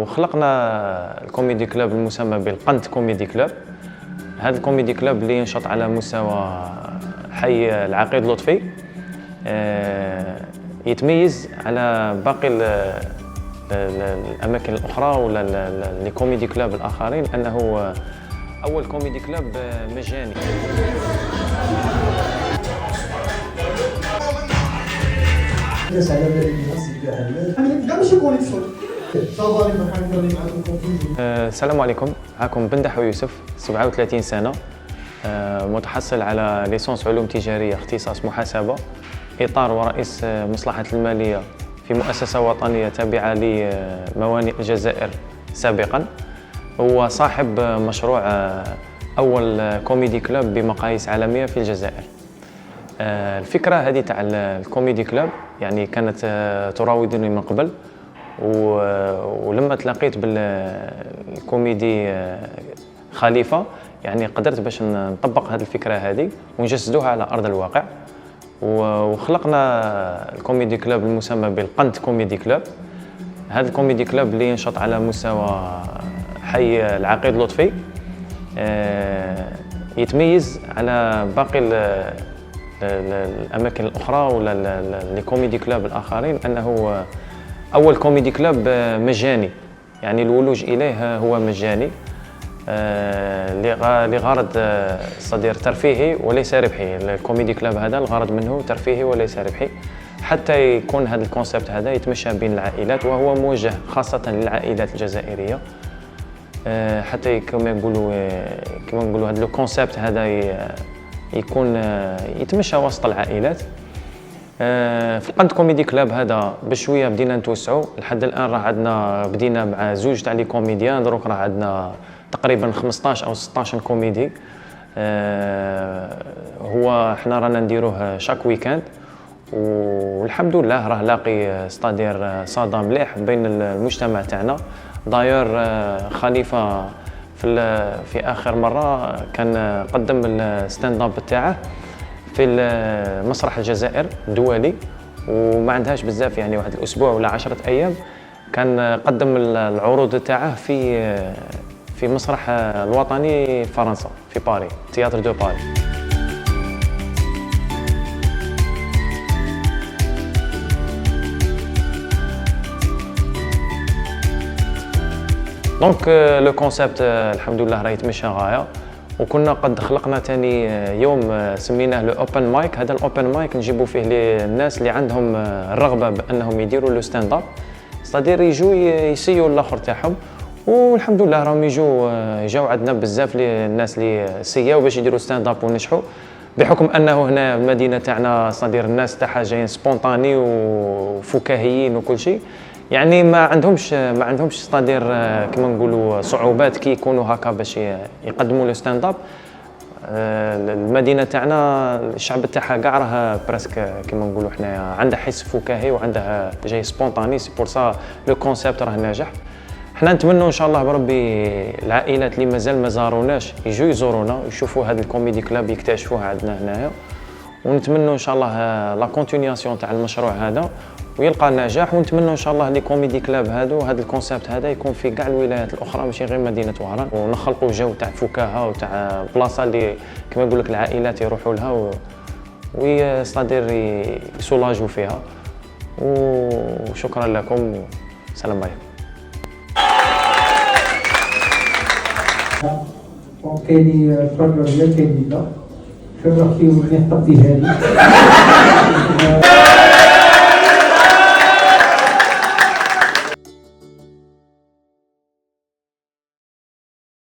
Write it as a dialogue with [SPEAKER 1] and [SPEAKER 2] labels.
[SPEAKER 1] وخلقنا الكوميدي كلوب المسمى بالقنت كوميدي كلوب. هذا الكوميدي كلوب اللي ينشط على مستوى حي العقيد لطفي، يتميز على باقي الأماكن الأخرى ولا لي كوميدي كلوب الآخرين أنه أول كوميدي كلوب مجاني. السلام عليكم، معكم بندح ويوسف، 37 سنة، متحصل على ليسونس علوم تجارية اختصاص محاسبة، إطار ورئيس مصلحة المالية في مؤسسة وطنية تابعة لموانئ الجزائر سابقاً. هو صاحب مشروع أول كوميدي كلوب بمقاييس عالمية في الجزائر. الفكرة هذه تاع الكوميدي كلوب يعني كانت تراودني من قبل، ولما تلاقيت بالكوميدي خليفة يعني قدرت باش نطبق هذه الفكرة هذه ونجسدوها على أرض الواقع، وخلقنا الكوميدي كلوب المسمى بالقنت كوميدي كلوب. هذا الكوميدي كلوب اللي ينشط على مستوى حي العقيد لطفي، يتميز على باقي الأماكن الأخرى ولا لي كوميدي كلوب الآخرين أنه أول كوميدي كلوب مجاني، يعني الولوج إليه هو مجاني لغرض صدير ترفيهي وليس ربحي. الكوميدي كلوب هذا الغرض منه ترفيهي وليس ربحي، حتى يكون هذا الكونسيبت هذا يتمشى بين العائلات، وهو موجه خاصة للعائلات الجزائرية، حتى كما نقولوا هذا الكونسيبت هذا يكون يتمشى وسط العائلات. في القنت كوميدي كلوب هذا بشويه بدينا نتوسعوا، لحد الان راه عندنا بدينا مع زوج تاع لي كوميديان، دروك راه عندنا تقريبا 15 او 16 كوميدي. هو احنا رانا نديروه شاك ويكاند، والحمد لله راه لاقي ستادير صدى مليح بين المجتمع تاعنا. داير خليفة في آخر مرة كان قدم الستاند اب تاعه في مسرح الجزائر الدولي، وما عندهاش بزاف يعني واحد الأسبوع ولا 10 أيام كان قدم العروض تاعه في مسرح الوطني فرنسا في باري، تياتر دو باري. دونك لو كونسيبت الحمد لله راه يتمشى غايه، وكنا قد خلقنا ثاني يوم سميناه لو اوبن مايك. هذا الاوبن مايك نجيبوا فيه الناس اللي عندهم الرغبه بانهم يديروا لو ستاند اب، صدير يجوا يسيوا الاخر تاعهم، والحمد لله راهم جاو عندنا بزاف الناس اللي سياو باش يديروا ستاند اب ونجحوا، بحكم انه هنا المدينه تاعنا صدير الناس تاعها جايين سبونطاني وفكاهيين وكل شيء، يعني ما عندهمش صدير كما نقولوا صعوبات كي يكونوا هكا باش يقدموا لو ستاند اب. المدينه تاعنا الشعب تاعها كاع راه برسك كما نقولوا حنايا عنده حس فكاهي وعنده جاي سبونطاني، سي بور سا لو كونسيبت راه ناجح. حنا نتمنوا ان شاء الله بربي العائلات اللي مازال ما زاروناش يجوا يزورونا يشوفوا هذا الكوميدي كلوب يكتشفوه عندنا هنايا، ونتمنوا ان شاء الله لا كونتينياسيون تاع المشروع هذا ويلقى نجاح، ونتمنوا ان شاء الله لي كوميدي كلاب هادو هذا الكونسيبت هذا يكون في كاع الولايات الاخرى ماشي غير مدينه وهران، ونخلقوا جو تاع فكاهه وتاع بلاصه اللي كما يقول لك العائلات يروحوا لها ويصدر يسولاجوا فيها. وشكرا لكم، السلام عليكم.
[SPEAKER 2] كاين البروجرام ديال كاين لا شنو راح فيه مليح طبي هذه